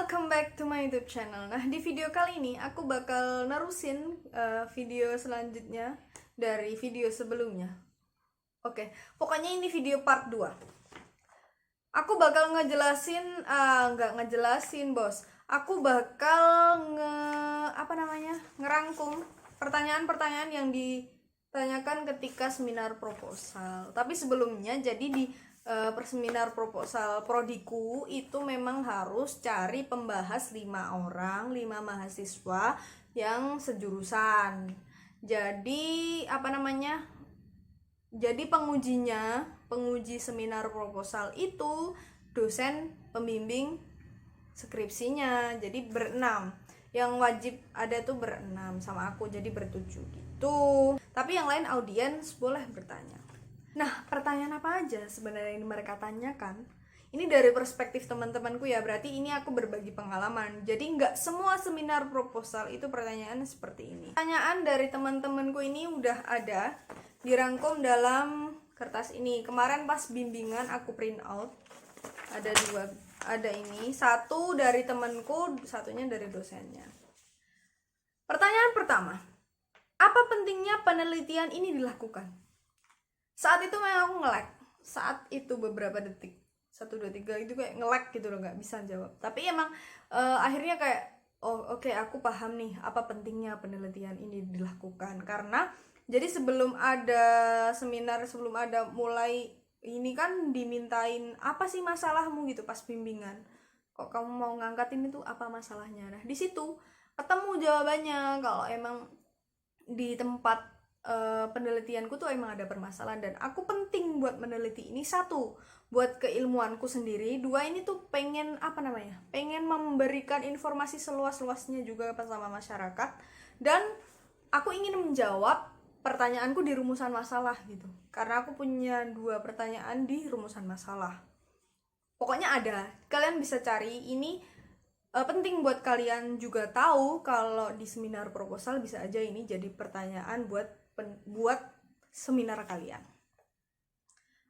welcome back to my YouTube channel. Nah, di video kali ini aku bakal nerusin video selanjutnya dari video sebelumnya. Oke, pokoknya ini video part 2. Aku bakal ngejelasin, nggak ngejelasin bos. Aku bakal ngerangkum pertanyaan-pertanyaan yang ditanyakan ketika seminar proposal. Tapi sebelumnya, jadi di perseminar proposal prodiku itu memang harus cari pembahas 5 orang, 5 mahasiswa yang sejurusan. Jadi jadi penguji seminar proposal itu dosen pembimbing skripsinya. Jadi berenam. Yang wajib ada tuh berenam sama aku, jadi bertujuh gitu. Tapi yang lain audiens boleh bertanya. Nah, pertanyaan apa aja sebenarnya ini mereka tanyakan? Ini dari perspektif teman-temanku ya, berarti ini aku berbagi pengalaman. Jadi nggak semua seminar proposal itu pertanyaan seperti ini. Pertanyaan dari teman-temanku ini udah ada dirangkum dalam kertas ini. Kemarin pas bimbingan aku print out. Ada dua, ada ini. Satu dari temanku, satunya dari dosennya. Pertanyaan pertama, apa pentingnya penelitian ini dilakukan? Saat itu memang aku nge-lag. Saat itu beberapa detik, 1, 2, 3 itu kayak nge-lag gitu loh, nggak bisa jawab. Tapi emang akhirnya kayak oke, aku paham nih apa pentingnya penelitian ini dilakukan. Karena jadi sebelum ada seminar, sebelum ada mulai ini kan dimintain apa sih masalahmu gitu pas bimbingan. Kok kamu mau ngangkatin itu apa masalahnya? Nah, di situ ketemu jawabannya kalau emang di tempat penelitianku tuh emang ada permasalahan dan aku penting buat meneliti ini. Satu, buat keilmuanku sendiri. Dua, ini tuh pengen pengen memberikan informasi seluas-luasnya juga sama masyarakat. Dan aku ingin menjawab pertanyaanku di rumusan masalah gitu, karena aku punya 2 pertanyaan di rumusan masalah. Pokoknya ada, kalian bisa cari ini. Penting buat kalian juga tahu kalau di seminar proposal bisa aja ini jadi pertanyaan buat seminar kalian.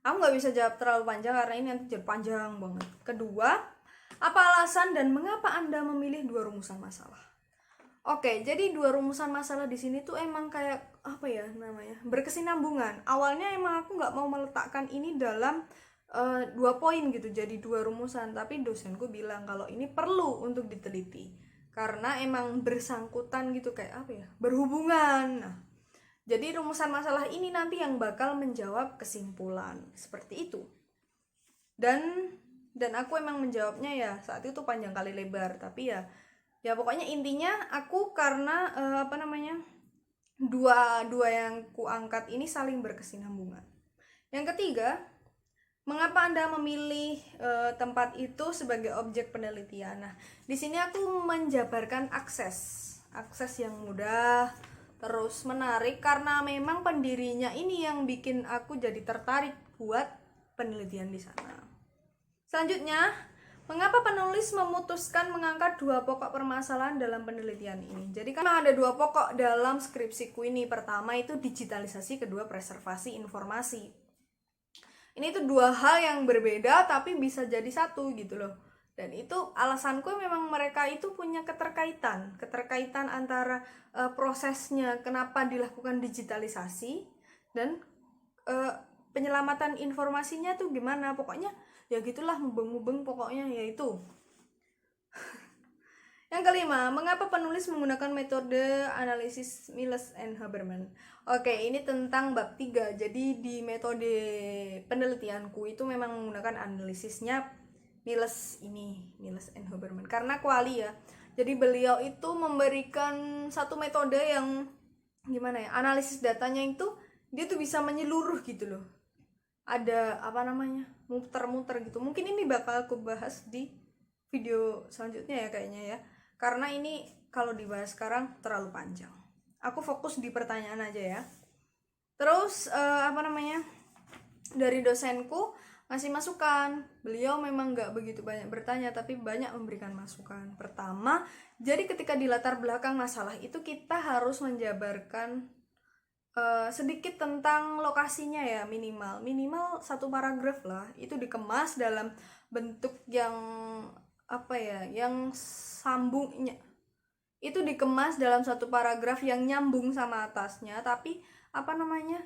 Aku nggak bisa jawab terlalu panjang karena ini nanti jadi panjang banget. Kedua, apa alasan dan mengapa Anda memilih 2 rumusan masalah? Oke, jadi 2 rumusan masalah di sini tuh emang kayak berkesinambungan. Awalnya emang aku nggak mau meletakkan ini dalam 2 poin gitu, jadi 2 rumusan, tapi dosenku bilang kalau ini perlu untuk diteliti karena emang bersangkutan gitu, kayak berhubungan. Nah, jadi rumusan masalah ini nanti yang bakal menjawab kesimpulan seperti itu. Dan aku emang menjawabnya ya saat itu panjang kali lebar, tapi ya pokoknya intinya aku karena dua yang kuangkat ini saling berkesinambungan. Yang ketiga, mengapa Anda memilih tempat itu sebagai objek penelitian? Nah, di sini aku menjabarkan akses yang mudah, terus menarik, karena memang pendirinya ini yang bikin aku jadi tertarik buat penelitian di sana. Selanjutnya, mengapa penulis memutuskan mengangkat 2 pokok permasalahan dalam penelitian ini? Jadi kan ada 2 pokok dalam skripsiku ini. Pertama itu digitalisasi, kedua preservasi informasi. Ini tuh 2 hal yang berbeda tapi bisa jadi satu gitu loh. Dan itu alasanku memang mereka itu punya keterkaitan antara prosesnya kenapa dilakukan digitalisasi dan penyelamatan informasinya tuh gimana. Pokoknya ya gitulah, mubeng-mubeng pokoknya yaitu. Yang kelima, mengapa penulis menggunakan metode analisis Miles and Habermas? Oke, ini tentang bab 3. Jadi di metode penelitianku itu memang menggunakan analisisnya Miles and Habermas. Karena kuali ya. Jadi beliau itu memberikan satu metode yang analisis datanya itu dia tuh bisa menyeluruh gitu loh. Ada muter-muter gitu. Mungkin ini bakal aku bahas di video selanjutnya ya kayaknya ya. Karena ini kalau dibahas sekarang terlalu panjang. Aku fokus di pertanyaan aja ya. Terus dari dosenku ngasih masukan. Beliau memang nggak begitu banyak bertanya, tapi banyak memberikan masukan. Pertama, jadi ketika di latar belakang masalah itu kita harus menjabarkan sedikit tentang lokasinya ya, minimal 1 paragraf lah. Itu dikemas dalam bentuk yang apa ya, yang sambungnya itu dikemas dalam satu paragraf yang nyambung sama atasnya, tapi apa namanya,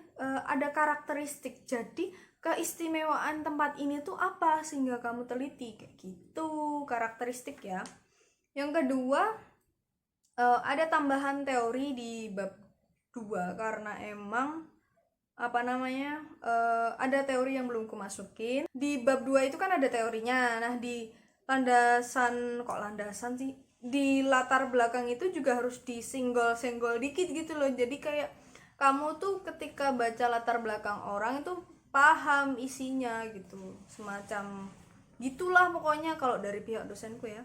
ada karakteristik. Jadi keistimewaan tempat ini tuh apa sehingga kamu teliti, kayak gitu karakteristik ya. Yang kedua, ada tambahan teori di bab 2 karena emang apa namanya, ada teori yang belum kumasukin. Di bab 2 itu kan ada teorinya. Nah, di landasan sih, di latar belakang itu juga harus disenggol-senggol dikit gitu loh. Jadi kayak kamu tuh ketika baca latar belakang orang itu paham isinya gitu, semacam gitulah pokoknya kalau dari pihak dosenku ya.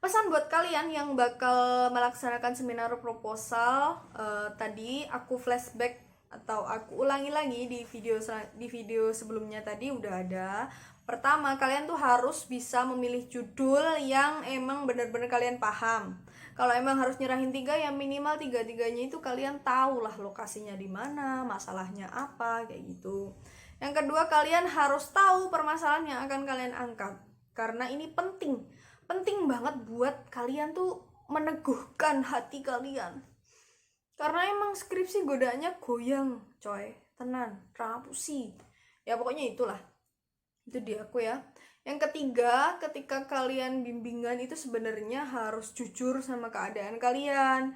Pesan buat kalian yang bakal melaksanakan seminar proposal, tadi aku flashback atau aku ulangi lagi di video sebelumnya tadi udah ada. Pertama, kalian tuh harus bisa memilih judul yang emang bener-bener kalian paham. Kalau emang harus nyerahin 3, ya minimal 3-3-nya itu kalian tahu lah lokasinya di mana, masalahnya apa, kayak gitu. Yang kedua, kalian harus tahu permasalahan yang akan kalian angkat, karena ini penting banget buat kalian tuh meneguhkan hati kalian. Karena emang skripsi godaannya goyang, coy, tenan, rapusi. Ya pokoknya itulah. Itu di aku ya. Yang ketiga, ketika kalian bimbingan itu sebenarnya harus jujur sama keadaan kalian.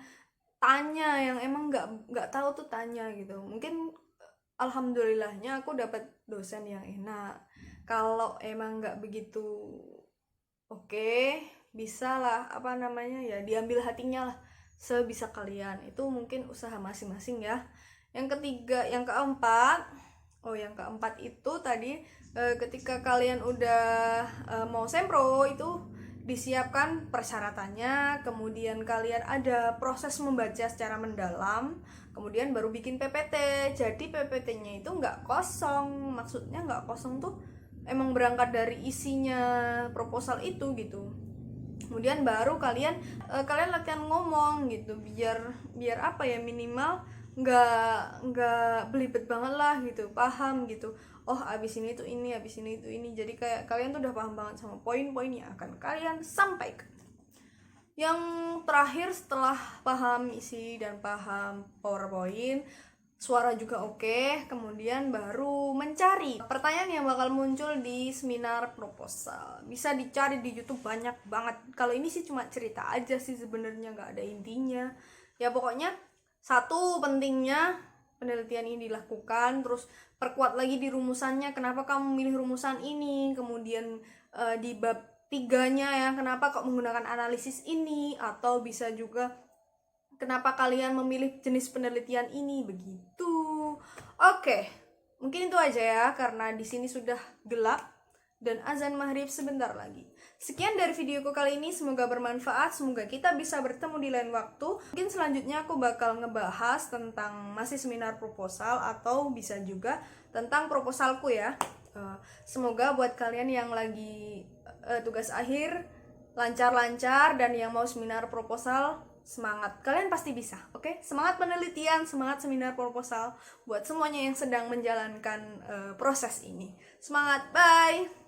Tanya yang emang nggak tahu tuh tanya gitu. Mungkin alhamdulillahnya aku dapat dosen yang enak. Kalau emang nggak begitu oke, bisa lah apa namanya ya, diambil hatinya lah sebisa kalian. Itu mungkin usaha masing-masing ya. Yang keempat itu tadi, ketika kalian udah mau sempro itu disiapkan persyaratannya, kemudian kalian ada proses membaca secara mendalam, kemudian baru bikin PPT. Jadi PPT-nya itu nggak kosong, maksudnya nggak kosong tuh emang berangkat dari isinya proposal itu gitu. Kemudian baru kalian latihan ngomong gitu, biar apa ya, minimal nggak belibet banget lah gitu, paham gitu. Oh, abis ini tuh ini, abis ini tuh ini. Jadi kayak kalian tuh udah paham banget sama poin-poin yang akan kalian sampaikan. Yang terakhir, setelah paham isi dan paham PowerPoint, suara juga oke, kemudian baru mencari pertanyaan yang bakal muncul di seminar proposal. Bisa dicari di YouTube banyak banget. Kalau ini sih cuma cerita aja sih sebenarnya, nggak ada intinya. Ya pokoknya satu, pentingnya penelitian ini dilakukan, terus perkuat lagi di rumusannya, kenapa kamu milih rumusan ini, kemudian di bab 3-nya ya, kenapa kok menggunakan analisis ini, atau bisa juga kenapa kalian memilih jenis penelitian ini, begitu. Oke, mungkin itu aja ya, karena di sini sudah gelap dan azan maghrib sebentar lagi. Sekian dari videoku kali ini, semoga bermanfaat, semoga kita bisa bertemu di lain waktu. Mungkin selanjutnya aku bakal ngebahas tentang masih seminar proposal, atau bisa juga tentang proposalku ya. Semoga buat kalian yang lagi tugas akhir lancar-lancar, dan yang mau seminar proposal semangat, kalian pasti bisa, oke? Semangat penelitian, semangat seminar proposal buat semuanya yang sedang menjalankan proses ini. Semangat, bye!